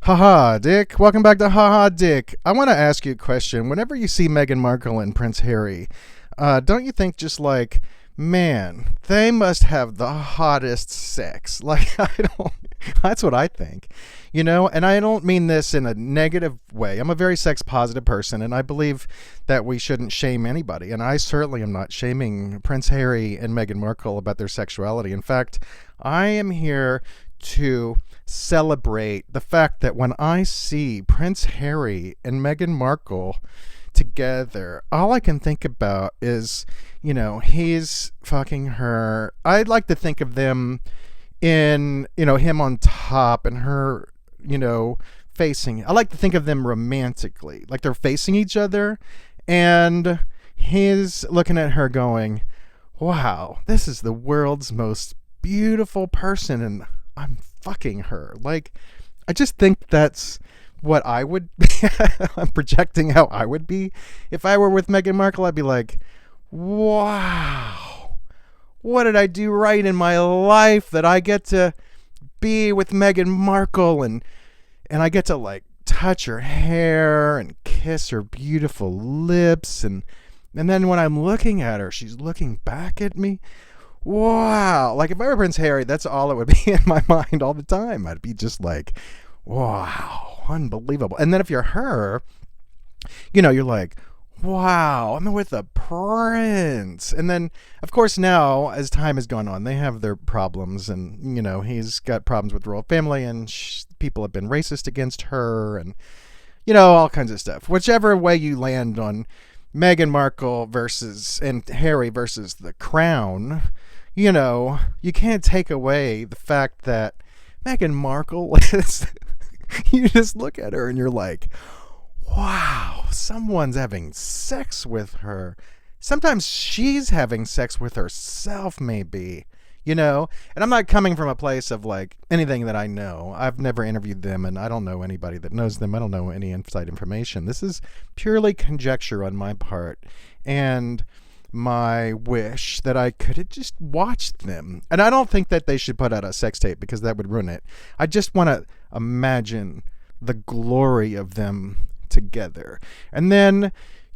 Haha, Dick. Welcome back to Haha, Dick. I want to ask you a question. Whenever you see Meghan Markle and Prince Harry, don't you think just like, man, they must have the hottest sex? Like, I don't. That's what I think, and I don't mean this in a negative way. I'm a very sex positive person, and I believe that we shouldn't shame anybody. And I certainly am not shaming Prince Harry and Meghan Markle about their sexuality. In fact, I am here to celebrate the fact that when I see Prince Harry and Meghan Markle together, all I can think about is, he's fucking her. I'd like to think of them in, him on top and her, facing. I like to think of them romantically, like they're facing each other and he's looking at her going, wow, this is the world's most beautiful person and I'm fucking her. Like, I just think that's what I would I'm projecting how I would be if I were with Meghan Markle. I'd be like, wow, what did I do right in my life that I get to be with Meghan Markle and I get to like touch her hair and kiss her beautiful lips and then when I'm looking at her, she's looking back at me. Wow. Like if I were Prince Harry, that's all it would be in my mind all the time. I'd be just like, wow, unbelievable. And then if you're her, you're like, wow, I'm with a prince. And then, of course, now, as time has gone on, they have their problems. And, he's got problems with the royal family and people have been racist against her and, all kinds of stuff. Whichever way you land on Meghan Markle and Harry versus the crown, you can't take away the fact that Meghan Markle is, you just look at her and you're like, wow, someone's having sex with her. Sometimes she's having sex with herself, maybe, and I'm not coming from a place of like anything that I know. I've never interviewed them and I don't know anybody that knows them. I don't know any inside information. This is purely conjecture on my part and my wish that I could have just watched them. And I don't think that they should put out a sex tape because that would ruin it. I just want to imagine the glory of them together. And then,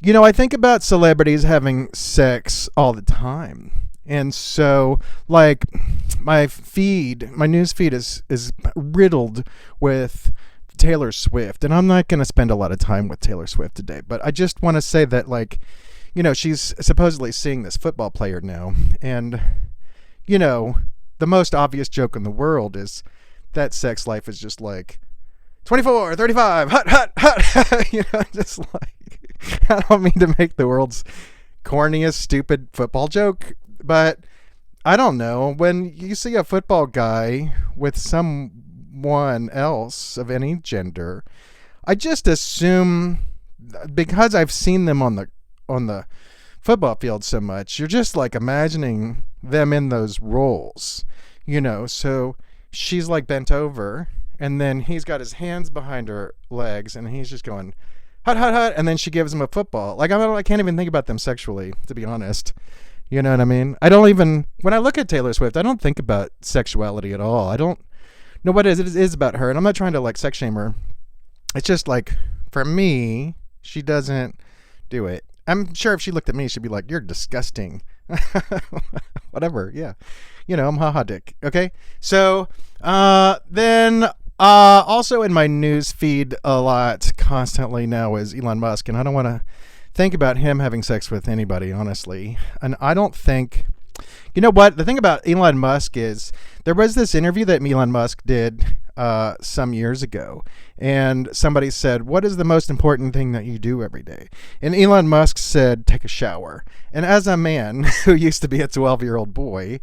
I think about celebrities having sex all the time. And so, like, my news feed is riddled with Taylor Swift. And I'm not going to spend a lot of time with Taylor Swift today. But I just want to say that, like, she's supposedly seeing this football player now. And, the most obvious joke in the world is that sex life is just like 24, 35, hot, just like, I don't mean to make the world's corniest, stupid football joke, but I don't know. When you see a football guy with someone else of any gender, I just assume, because I've seen them on the football field so much, you're just like imagining them in those roles, so she's like bent over and then he's got his hands behind her legs and he's just going hut hut hut and then she gives him a football. Like I can't even think about them sexually, to be honest. You know what I mean? When I look at Taylor Swift, I don't think about sexuality at all. I don't know what it is about her, and I'm not trying to like sex shame her. It's just like, for me, she doesn't do it. I'm sure if she looked at me, she'd be like, you're disgusting. Whatever, yeah. I'm haha dick, okay? So, then, also in my news feed a lot constantly now is Elon Musk, and I don't want to think about him having sex with anybody, honestly. And I don't think... You know what? The thing about Elon Musk is there was this interview that Elon Musk did some years ago, and somebody said, what is the most important thing that you do every day? And Elon Musk said, take a shower. And as a man who used to be a 12-year-old boy,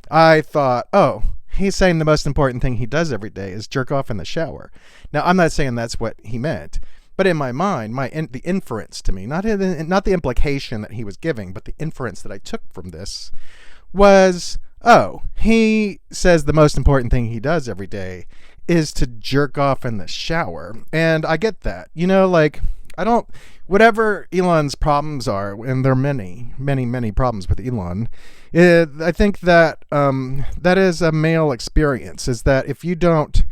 I thought, oh, he's saying the most important thing he does every day is jerk off in the shower. Now, I'm not saying that's what he meant, but in my mind, the inference to me, not the implication that he was giving, but the inference that I took from this was, oh, he says the most important thing he does every day is to jerk off in the shower. And I get that. Whatever Elon's problems are, and there are many, many, many problems with Elon, I think that that is a male experience, is that if you don't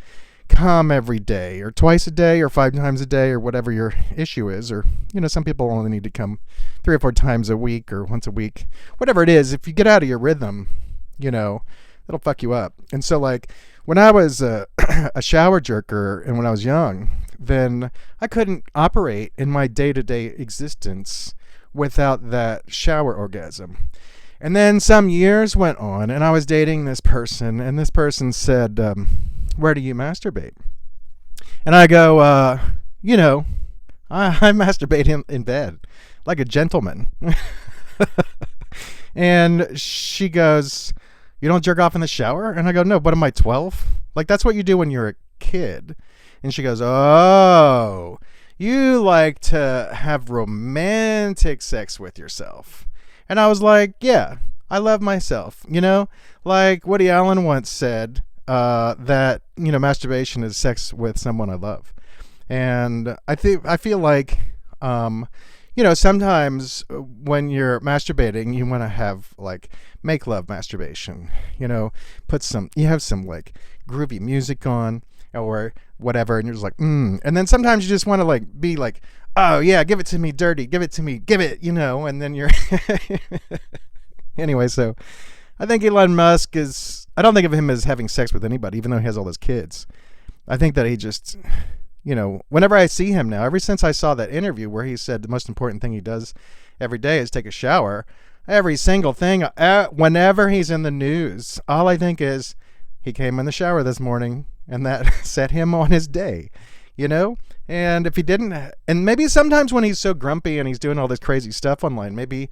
come every day or twice a day or 5 times a day or whatever your issue is. Or, some people only need to come 3 or 4 times a week or once a week, whatever it is. If you get out of your rhythm, it'll fuck you up. And so like when I was a shower jerker and when I was young, then I couldn't operate in my day-to-day existence without that shower orgasm. And then some years went on and I was dating this person and this person said, where do you masturbate? And I go, I masturbate in bed like a gentleman. And she goes, you don't jerk off in the shower? And I go, no, what am I, 12? Like, that's what you do when you're a kid. And she goes, oh, you like to have romantic sex with yourself. And I was like, yeah, I love myself. Like Woody Allen once said that, masturbation is sex with someone I love. And I feel like, sometimes when you're masturbating, you want to have like make love masturbation, you have some like groovy music on or whatever. And you're just like, And then sometimes you just want to like be like, oh yeah, give it to me dirty, give it to me, give it, and then you're anyway. So I think Elon Musk I don't think of him as having sex with anybody, even though he has all those kids. I think that he just, whenever I see him now, ever since I saw that interview where he said the most important thing he does every day is take a shower, every single thing, whenever he's in the news, all I think is he came in the shower this morning and that set him on his day, And if he didn't, and maybe sometimes when he's so grumpy and he's doing all this crazy stuff online, maybe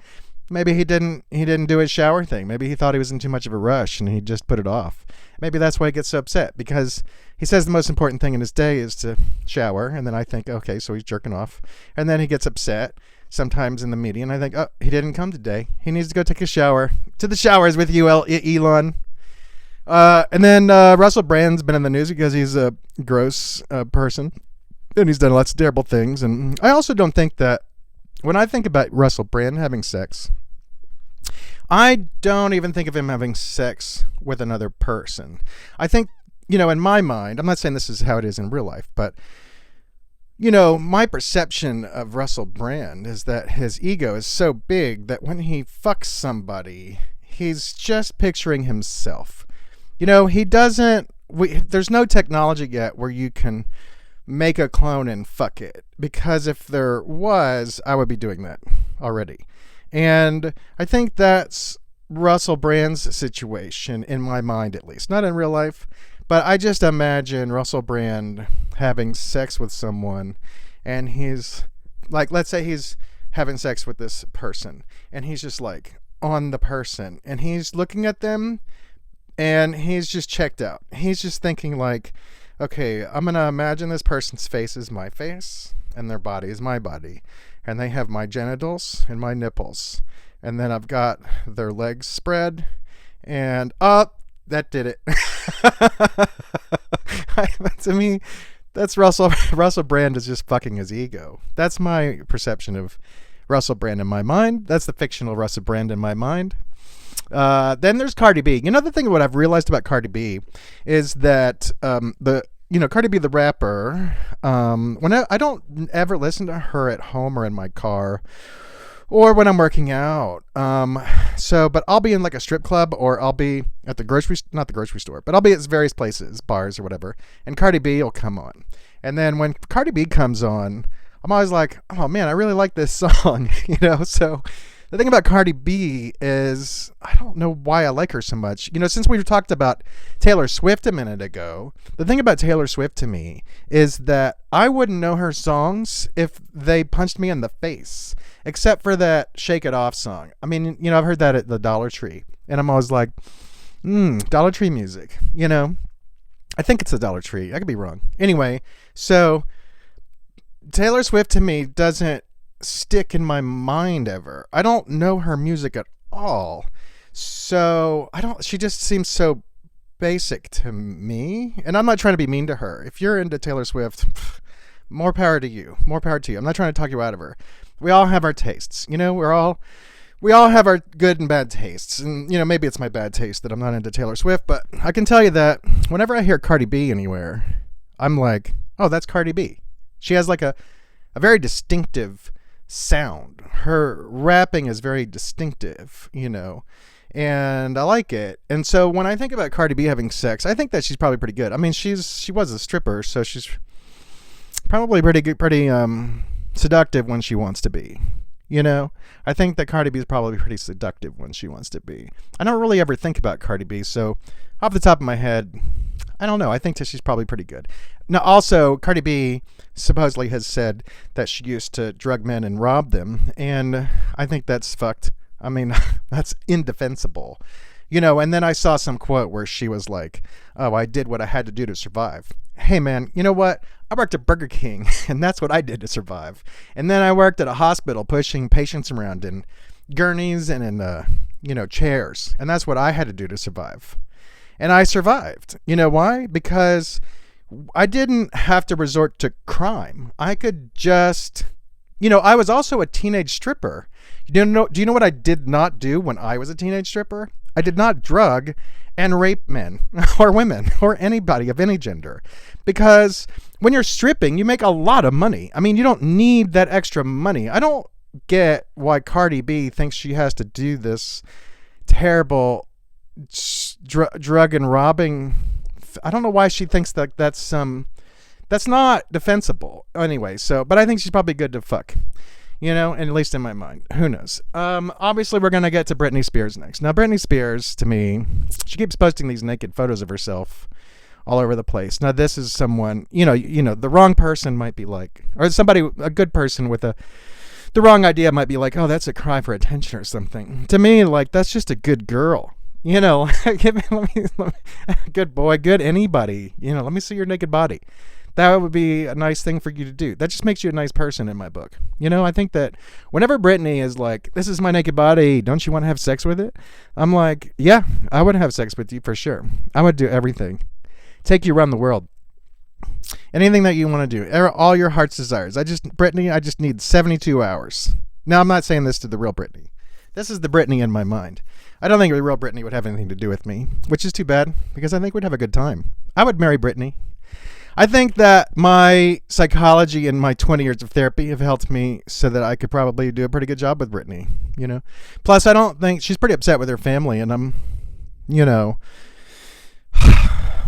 he didn't do his shower thing. Maybe he thought he was in too much of a rush and he just put it off. Maybe that's why he gets so upset, because he says the most important thing in his day is to shower. And then I think, okay, so he's jerking off. And then he gets upset sometimes in the media. And I think, oh, he didn't come today. He needs to go take a shower. To the showers with you, Elon. And then Russell Brand's been in the news because he's a gross person. And he's done lots of terrible things. And I also don't think that when I think about Russell Brand having sex, I don't even think of him having sex with another person. I think, in my mind, I'm not saying this is how it is in real life, but, my perception of Russell Brand is that his ego is so big that when he fucks somebody, he's just picturing himself. He doesn't, there's no technology yet where you can make a clone and fuck it, because if there was, I would be doing that already. And I think that's Russell Brand's situation, in my mind at least. Not in real life, but I just imagine Russell Brand having sex with someone, and he's like, let's say he's having sex with this person, and he's just like on the person, and he's looking at them, and he's just checked out. He's just thinking like, okay, I'm going to imagine this person's face is my face, and their body is my body. And they have my genitals and my nipples. And then I've got their legs spread. And, that did it. To me, that's Russell Brand is just fucking his ego. That's my perception of Russell Brand in my mind. That's the fictional Russell Brand in my mind. Then there's Cardi B. The thing what I've realized about Cardi B is that Cardi B the rapper, when I don't ever listen to her at home or in my car or when I'm working out. But I'll be in like a strip club, or I'll be at not the grocery store, but I'll be at various places, bars or whatever, and Cardi B will come on. And then when Cardi B comes on, I'm always like, oh man, I really like this song, so the thing about Cardi B is, I don't know why I like her so much. Since we talked about Taylor Swift a minute ago, the thing about Taylor Swift to me is that I wouldn't know her songs if they punched me in the face, except for that Shake It Off song. I mean, I've heard that at the Dollar Tree, and I'm always like, Dollar Tree music, I think it's the Dollar Tree. I could be wrong. Anyway, so Taylor Swift to me doesn't stick in my mind ever. I don't know her music at all, so she just seems so basic to me, and I'm not trying to be mean to her. If you're into Taylor Swift, more power to you. I'm not trying to talk you out of her. We all have our tastes, we all have our good and bad tastes, and maybe it's my bad taste that I'm not into Taylor Swift, but I can tell you that whenever I hear Cardi B anywhere, I'm like, oh, that's Cardi B. She has like a very distinctive sound. Her rapping is very distinctive, and I like it. And so when I think about Cardi B having sex, I think that she's probably pretty good. I mean, she was a stripper, so she's probably pretty good, pretty seductive when she wants to be. I think that Cardi B is probably pretty seductive when she wants to be. I don't really ever think about Cardi B, so off the top of my head, I don't know. I think that she's probably pretty good. Now, also, Cardi B supposedly has said that she used to drug men and rob them, and I think that's fucked. I mean, that's indefensible. And then I saw some quote where she was like, oh, I did what I had to do to survive. Hey, man, you know what? I worked at Burger King, and that's what I did to survive. And then I worked at a hospital pushing patients around in gurneys and in, chairs. And that's what I had to do to survive. And I survived. You know why? Because I didn't have to resort to crime. I could just, I was also a teenage stripper. Do you know what I did not do when I was a teenage stripper? I did not drug and rape men or women or anybody of any gender, because when you're stripping, you make a lot of money. I mean, you don't need that extra money. I don't get why Cardi B thinks she has to do this terrible drug and robbing. I don't know why she thinks that that's not defensible anyway. So, but I think she's probably good to fuck. And at least in my mind, who knows? Obviously, we're going to get to Britney Spears next. Now, Britney Spears, to me, she keeps posting these naked photos of herself all over the place. Now, this is someone, the wrong person might be like, or a good person with the wrong idea might be like, oh, that's a cry for attention or something. To me, like, that's just a good girl. Good boy, good anybody. Let me see your naked body. That would be a nice thing for you to do. That just makes you a nice person in my book. I think that whenever Britney is like, this is my naked body, don't you want to have sex with it? I'm like, yeah, I would have sex with you for sure. I would do everything. Take you around the world. Anything that you want to do. All your heart's desires. I just need 72 hours. Now, I'm not saying this to the real Britney. This is the Britney in my mind. I don't think the real Britney would have anything to do with me, which is too bad, because I think we'd have a good time. I would marry Britney. I think that my psychology and my 20 years of therapy have helped me so that I could probably do a pretty good job with Britney, Plus, I don't think she's pretty upset with her family, and I'm,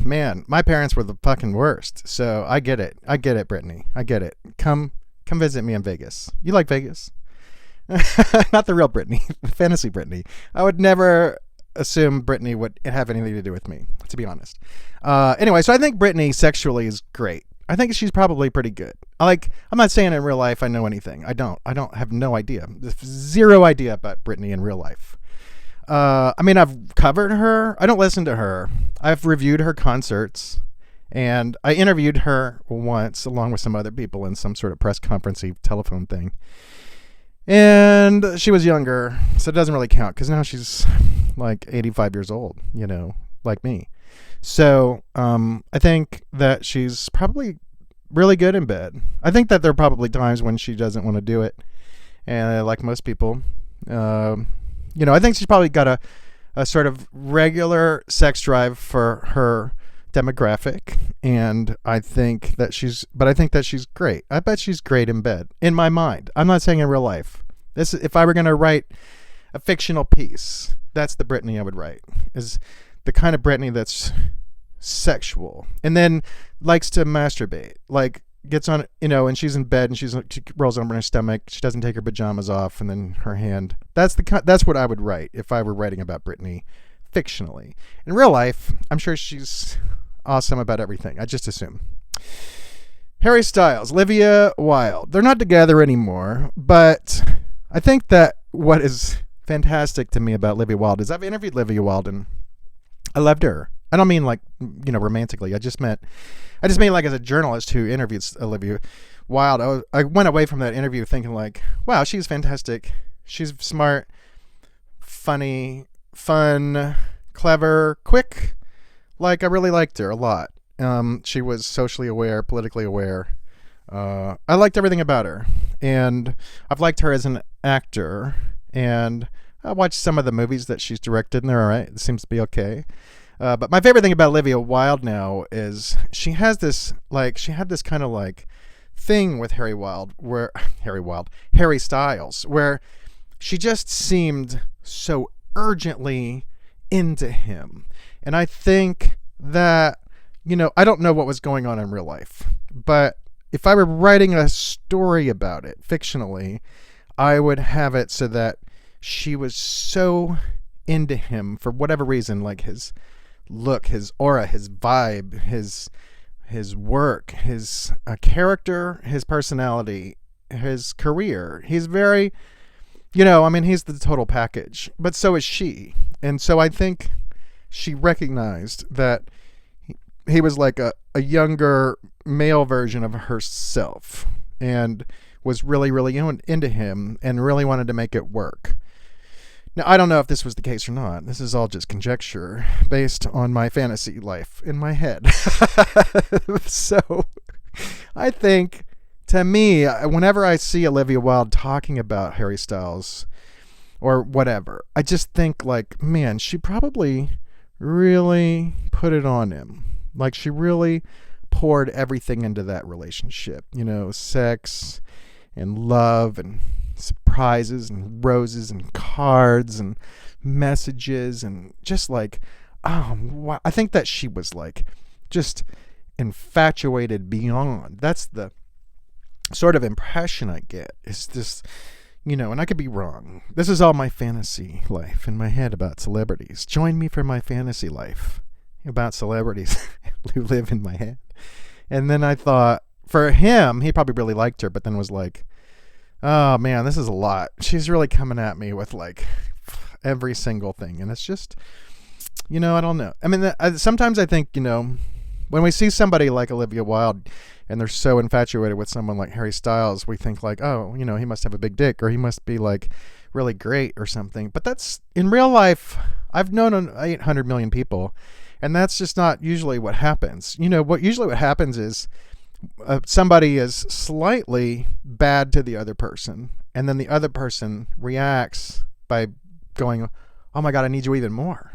man, my parents were the fucking worst. So I get it. Britney. I get it. Come visit me in Vegas. You like Vegas? Not the real Britney, fantasy Britney. I would never assume Britney would have anything to do with me, to be honest. Anyway, so I think Britney sexually is great. I think she's probably pretty good. I'm not saying in real life I know anything. I don't have no idea. Zero idea about Britney in real life. I mean, I've covered her. I don't listen to her. I've reviewed her concerts, and I interviewed her once along with some other people in some sort of press conference-y telephone thing. And she was younger, so it doesn't really count, because now she's like 85 years old, like me. So I think that she's probably really good in bed. I think that there are probably times when she doesn't want to do it, and like most people, I think she's probably got a sort of regular sex drive for her demographic, and I think that she's great. I bet she's great in bed, in my mind. I'm not saying in real life. If I were going to write a fictional piece, that's the Britney I would write, is the kind of Britney that's sexual and then likes to masturbate, like gets on, and she's in bed and she rolls over in her stomach, she doesn't take her pajamas off, and then her hand. That's what I would write if I were writing about Britney fictionally. In real life, I'm sure she's awesome about everything. I just assume. Harry Styles, Olivia, Wilde. They're not together anymore, but I think that what is fantastic to me about Olivia Wilde is I've interviewed Olivia Wilde and I loved her. I don't mean like, romantically. I just mean like as a journalist who interviewed Olivia Wilde. I went away from that interview thinking like, wow, she's fantastic. She's smart, funny, fun, clever, quick. Like, I really liked her a lot. She was socially aware, politically aware. I liked everything about her. And I've liked her as an actor. And I watched some of the movies that she's directed, and they're all right. It seems to be okay. But my favorite thing about Olivia Wilde now is she had this kind of like thing with Harry Styles, where she just seemed so urgently into him. And I think that, I don't know what was going on in real life, but if I were writing a story about it fictionally, I would have it so that she was so into him for whatever reason, like his look, his aura, his vibe, his work, his character, his personality, his career. He's very, he's the total package, but so is she. And so I think she recognized that he was like a younger male version of herself and was really, really into him and really wanted to make it work. Now, I don't know if this was the case or not. This is all just conjecture based on my fantasy life in my head. So I think, to me, whenever I see Olivia Wilde talking about Harry Styles or whatever, I just think like, man, she probably really put it on him. Like she really poured everything into that relationship, sex and love and surprises and roses and cards and messages and just like, wow. I think that she was like just infatuated beyond. That's the sort of impression I get, is this, and I could be wrong. This is all my fantasy life in my head about celebrities. Join me for my fantasy life about celebrities who live in my head. And then I thought, for him, he probably really liked her, but then was like, oh man, this is a lot. She's really coming at me with like every single thing. And it's just, I don't know. I mean, sometimes I think, when we see somebody like Olivia Wilde and they're so infatuated with someone like Harry Styles, we think like, oh, he must have a big dick, or he must be like really great or something. But that's, in real life, I've known 800 million people, and that's just not usually what happens. What happens is somebody is slightly bad to the other person, and then the other person reacts by going, oh my God, I need you even more.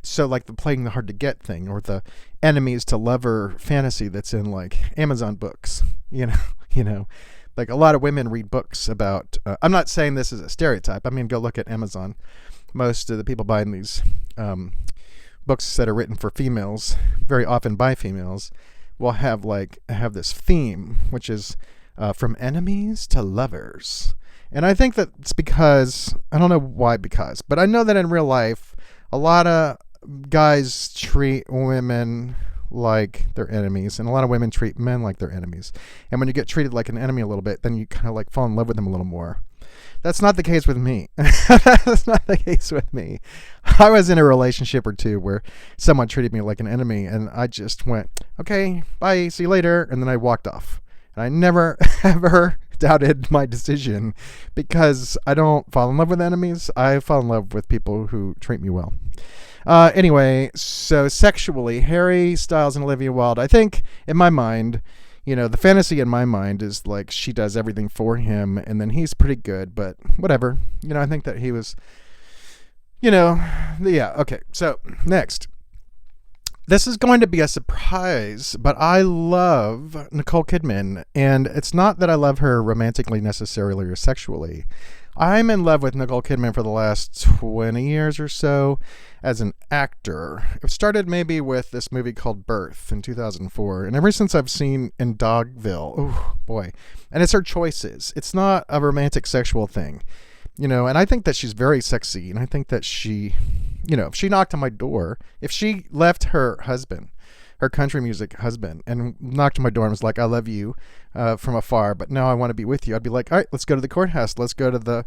So like the playing the hard to get thing, or the enemies to lover fantasy that's in like Amazon books, like a lot of women read books about, I'm not saying this is a stereotype. I mean, go look at Amazon. Most of the people buying these books that are written for females, very often by females, will have this theme, which is from enemies to lovers. And I think that's because, I don't know why but I know that in real life, a lot of guys treat women like they're enemies, and a lot of women treat men like they're enemies. And when you get treated like an enemy a little bit, then you kind of like fall in love with them a little more. That's not the case with me. That's not the case with me. I was in a relationship or two where someone treated me like an enemy, and I just went, okay, bye, see you later. And then I walked off. And I never, ever doubted my decision, because I don't fall in love with enemies. I fall in love with people who treat me well. Anyway, so sexually, Harry Styles and Olivia Wilde, I think in my mind, the fantasy in my mind is like she does everything for him, and then he's pretty good, but whatever. I think that he was, yeah, okay. So next. This is going to be a surprise, but I love Nicole Kidman, and it's not that I love her romantically necessarily or sexually. I'm in love with Nicole Kidman for the last 20 years or so as an actor. It started maybe with this movie called Birth in 2004, and ever since I've seen in Dogville, oh boy, and it's her choices. It's not a romantic sexual thing, and I think that she's very sexy, and I think that she... if she knocked on my door, if she left her husband, her country music husband, and knocked on my door and was like, I love you from afar, but now I want to be with you, I'd be like, all right, let's go to the courthouse. Let's go to the,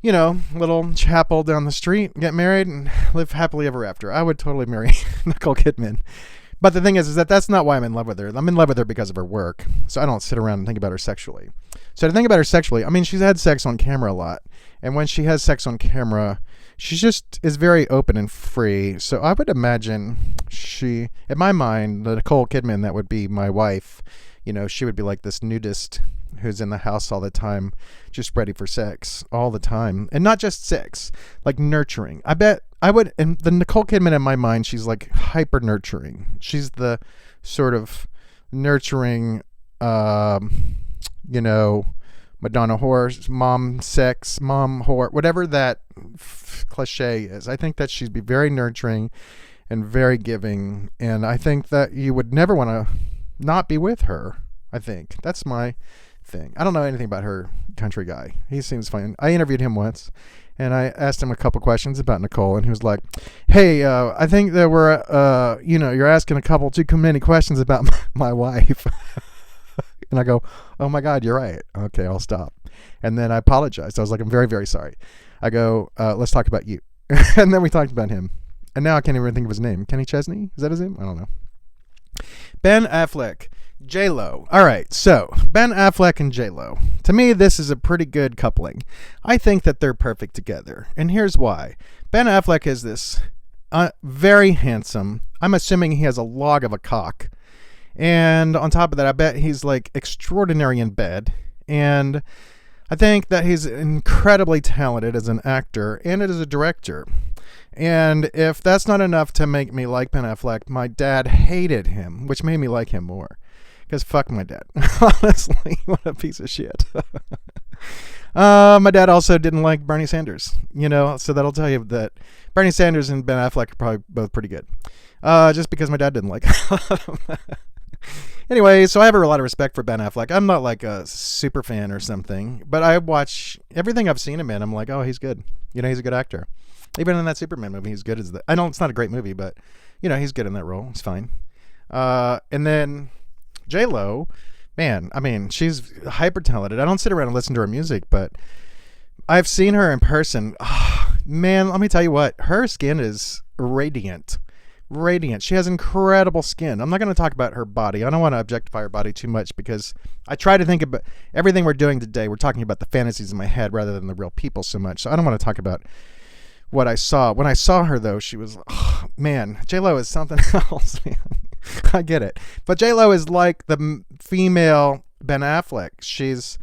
little chapel down the street, get married, and live happily ever after. I would totally marry Nicole Kidman. But the thing is that that's not why I'm in love with her. I'm in love with her because of her work. So I don't sit around and think about her sexually. So to think about her sexually, I mean, she's had sex on camera a lot. And when she has sex on camera, she just is very open and free. So I would imagine in my mind, the Nicole Kidman that would be my wife, she would be like this nudist who's in the house all the time, just ready for sex all the time. And not just sex, like nurturing. I bet I would, and the Nicole Kidman in my mind, she's like hyper nurturing. She's the sort of nurturing, Madonna whore, mom sex, mom whore, whatever that cliche is. I think that she'd be very nurturing and very giving. And I think that you would never want to not be with her. I think that's my thing. I don't know anything about her country guy. He seems fine. I interviewed him once and I asked him a couple questions about Nicole, and he was like, hey, I think that you're asking a couple too many questions about my wife. And I go, oh my God, you're right. Okay, I'll stop. And then I apologized. I was like, I'm very, very sorry. I go, let's talk about you. And then we talked about him. And now I can't even think of his name. Kenny Chesney? Is that his name? I don't know. Ben Affleck, J-Lo. All right, so Ben Affleck and J-Lo. To me, this is a pretty good coupling. I think that they're perfect together. And here's why. Ben Affleck is this very handsome. I'm assuming he has a log of a cock. And on top of that, I bet he's like extraordinary in bed. And I think that he's incredibly talented as an actor and as a director. And if that's not enough to make me like Ben Affleck, my dad hated him, which made me like him more. Because fuck my dad. Honestly, what a piece of shit. My dad also didn't like Bernie Sanders, so that'll tell you that Bernie Sanders and Ben Affleck are probably both pretty good. Just because my dad didn't like him. Anyway, so I have a lot of respect for Ben Affleck. I'm not like a super fan or something, but I watch everything I've seen him in. I'm like, oh, he's good. He's a good actor. Even in that Superman movie, he's good as I know it's not a great movie, but he's good in that role. It's fine. And then J-Lo, man, I mean, she's hyper talented. I don't sit around and listen to her music, but I've seen her in person. Oh, man, let me tell you what, her skin is radiant. She has incredible skin. I'm not going to talk about her body. I don't want to objectify her body too much because I try to think about everything we're doing today. We're talking about the fantasies in my head rather than the real people so much. So I don't want to talk about what I saw. When I saw her, though, she was, man, J-Lo is something else, man. I get it. But J-Lo is like the female Ben Affleck. She's,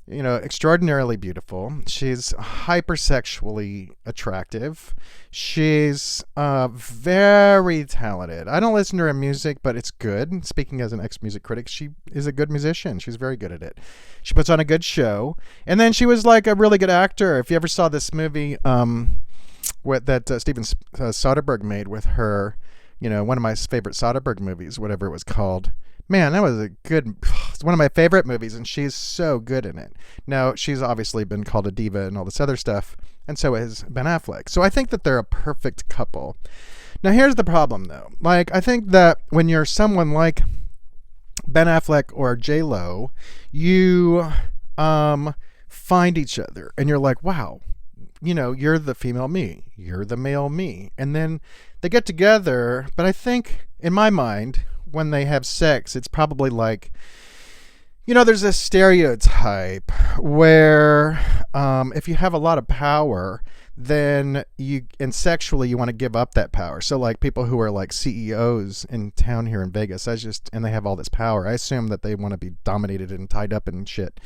extraordinarily beautiful. She's hypersexually attractive. She's very talented. I don't listen to her music, but it's good. Speaking as an ex-music critic, she is a good musician. She's very good at it. She puts on a good show. And then she was like a really good actor. If you ever saw this movie that Steven Soderbergh made with her, one of my favorite Soderbergh movies, whatever it was called. Man, that was it's one of my favorite movies, and she's so good in it. Now, she's obviously been called a diva and all this other stuff, and so is Ben Affleck. So I think that they're a perfect couple. Now, here's the problem, though. Like, I think that when you're someone like Ben Affleck or J-Lo, you find each other, and you're like, wow, you're the female me, you're the male me. And then they get together, but I think, in my mind, when they have sex, it's probably like, there's a stereotype where if you have a lot of power, then and sexually you want to give up that power. So like people who are like CEOs in town here in Vegas, and they have all this power, I assume that they want to be dominated and tied up and shit,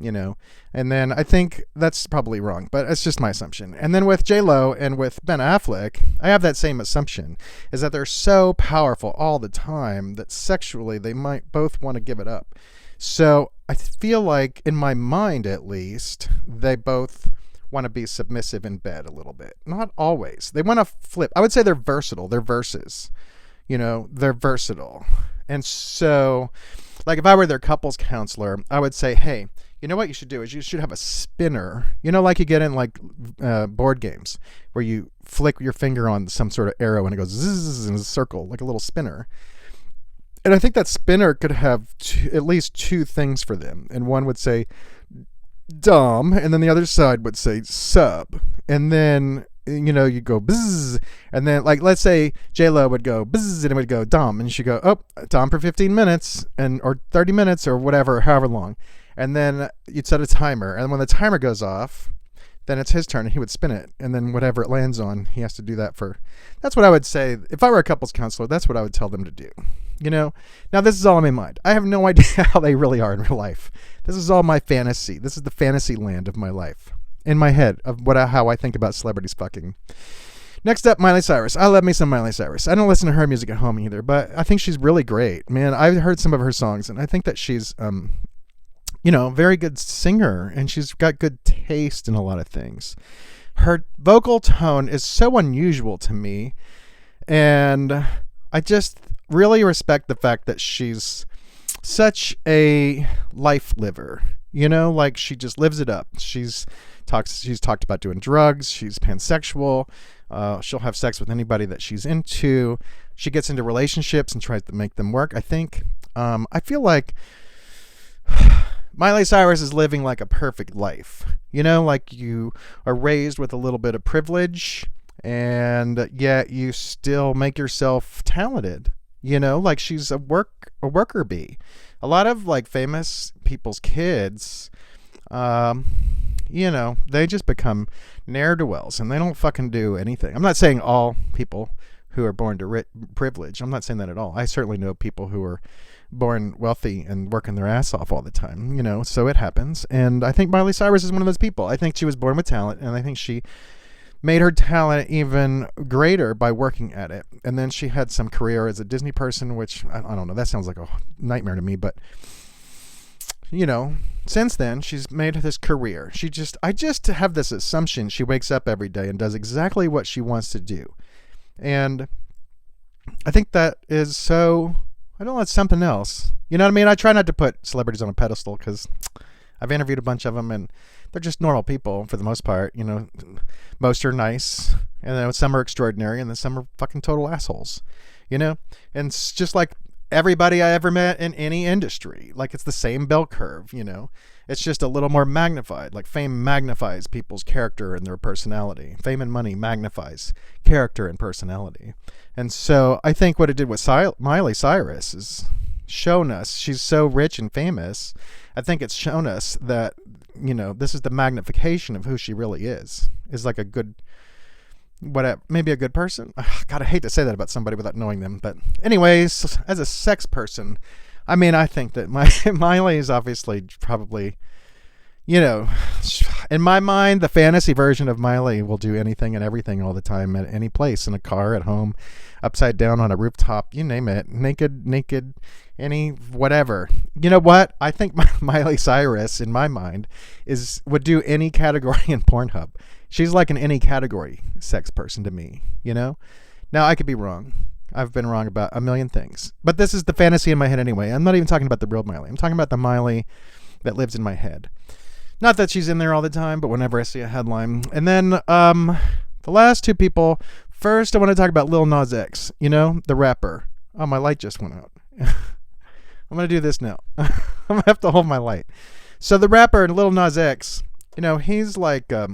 and then I think that's probably wrong, but it's just my assumption. And then with J-Lo and with Ben Affleck, I have that same assumption, is that they're so powerful all the time that sexually they might both want to give it up. So I feel like, in my mind at least, they both want to be submissive in bed a little bit. Not always. They want to flip. I would say they're versatile. They're verses. They're versatile. And so, like, if I were their couples counselor, I would say, hey, you know what you should do is you should have a spinner, like you get in like board games where you flick your finger on some sort of arrow and it goes zzz in a circle, like a little spinner. And I think that spinner could have at least two things for them. And one would say Dom, and then the other side would say sub. And then, you go bzzz. And then, like, let's say J-Lo would go bzzz and it would go Dom. And she'd go, oh, Dom for 15 minutes or 30 minutes or whatever, however long. And then you'd set a timer. And when the timer goes off, then it's his turn and he would spin it. And then whatever it lands on, he has to do that for. That's what I would say. If I were a couples counselor, that's what I would tell them to do. You know, now this is all in my mind. I have no idea how they really are in real life. This is all my fantasy. This is the fantasy land of my life, in my head, of how I think about celebrities fucking. Next up, Miley Cyrus. I love me some Miley Cyrus. I don't listen to her music at home either, but I think she's really great. Man, I've heard some of her songs, and I think that she's, very good singer, and she's got good taste in a lot of things. Her vocal tone is so unusual to me, and I just really respect the fact that she's such a life liver. Like she just lives it up. She's talked about doing drugs. She's pansexual. She'll have sex with anybody that she's into. She gets into relationships and tries to make them work. I think. I feel like Miley Cyrus is living like a perfect life. Like you are raised with a little bit of privilege, and yet you still make yourself talented. Like she's a worker bee. A lot of like famous people's kids, they just become ne'er-do-wells and they don't fucking do anything. I'm not saying all people who are born to privilege. I'm not saying that at all. I certainly know people who are born wealthy and working their ass off all the time, so it happens. And I think Miley Cyrus is one of those people. I think she was born with talent, and I think she made her talent even greater by working at it. And then she had some career as a Disney person, which I don't know, that sounds like a nightmare to me, but since then she's made this career. I just have this assumption she wakes up every day and does exactly what she wants to do. And I think that is so, I don't know, it's something else. You know what I mean? I try not to put celebrities on a pedestal because I've interviewed a bunch of them and they're just normal people for the most part. Most are nice, and then some are extraordinary, and then some are fucking total assholes. And it's just like everybody I ever met in any industry. Like it's the same bell curve. It's just a little more magnified. Like fame magnifies people's character and their personality. Fame and money magnifies character and personality. And so I think what it did with Miley Cyrus is shown us, she's so rich and famous. I think it's shown us that, this is the magnification of who she really is like a good, maybe a good person. God, I hate to say that about somebody without knowing them. But anyways, as a sex person, I think that Miley is obviously probably, in my mind, the fantasy version of Miley will do anything and everything all the time at any place, in a car, at home, upside down on a rooftop, you name it, naked, any whatever. You know what? I think Miley Cyrus, in my mind, would do any category in Pornhub. She's like an any category sex person to me, Now, I could be wrong. I've been wrong about a million things. But this is the fantasy in my head anyway. I'm not even talking about the real Miley. I'm talking about the Miley that lives in my head. Not that she's in there all the time, but whenever I see a headline. And then the last two people. First, I want to talk about Lil Nas X, the rapper. Oh, my light just went out. I'm going to do this now. I'm going to have to hold my light. So the rapper Lil Nas X, he's like, I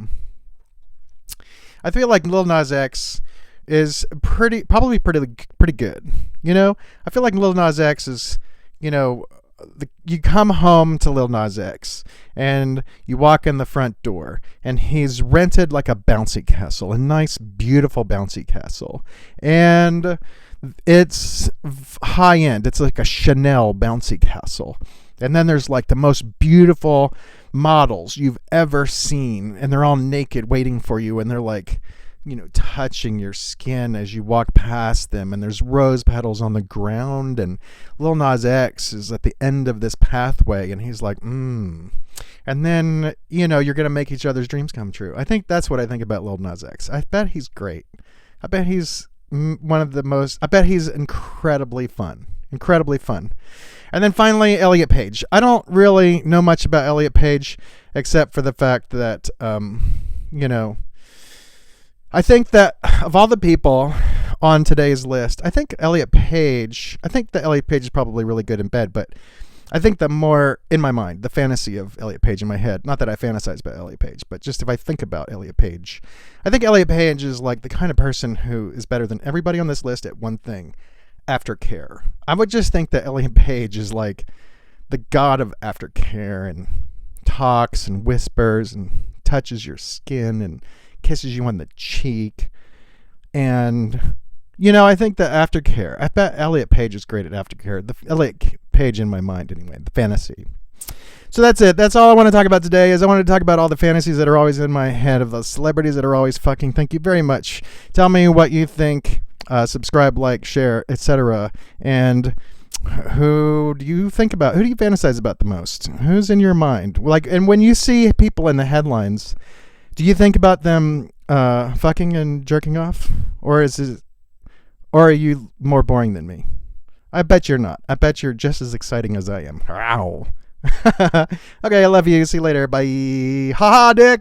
feel like Lil Nas X is probably pretty good. I feel like Lil Nas X is, you come home to Lil Nas X and you walk in the front door and he's rented like a bouncy castle, a nice, beautiful bouncy castle. And it's high end. It's like a Chanel bouncy castle. And then there's like the most beautiful models you've ever seen. And they're all naked waiting for you. And they're like, touching your skin as you walk past them, and there's rose petals on the ground, and Lil Nas X is at the end of this pathway, and he's like, and then, you're going to make each other's dreams come true. I think that's what I think about Lil Nas X. I bet he's great. I bet he's I bet he's incredibly fun. And then finally, Elliot Page. I don't really know much about Elliot Page, except for the fact that, I think that of all the people on today's list, I think that Elliot Page is probably really good in bed, but I think the more, in my mind, the fantasy of Elliot Page in my head, not that I fantasize about Elliot Page, but just if I think about Elliot Page, I think Elliot Page is like the kind of person who is better than everybody on this list at one thing: aftercare. I would just think that Elliot Page is like the god of aftercare, and talks and whispers and touches your skin and kisses you on the cheek, and I think the aftercare. I bet Elliot Page is great at aftercare. The Elliot Page in my mind, anyway. The fantasy. So that's it. That's all I want to talk about today. Is I wanted to talk about all the fantasies that are always in my head of the celebrities that are always fucking. Thank you very much. Tell me what you think. Subscribe, like, share, etc. And who do you think about? Who do you fantasize about the most? Who's in your mind? Like, and when you see people in the headlines, do you think about them fucking and jerking off, or are you more boring than me? I bet you're not. I bet you're just as exciting as I am. Ow. Okay, I love you. See you later. Bye. Ha ha, dick.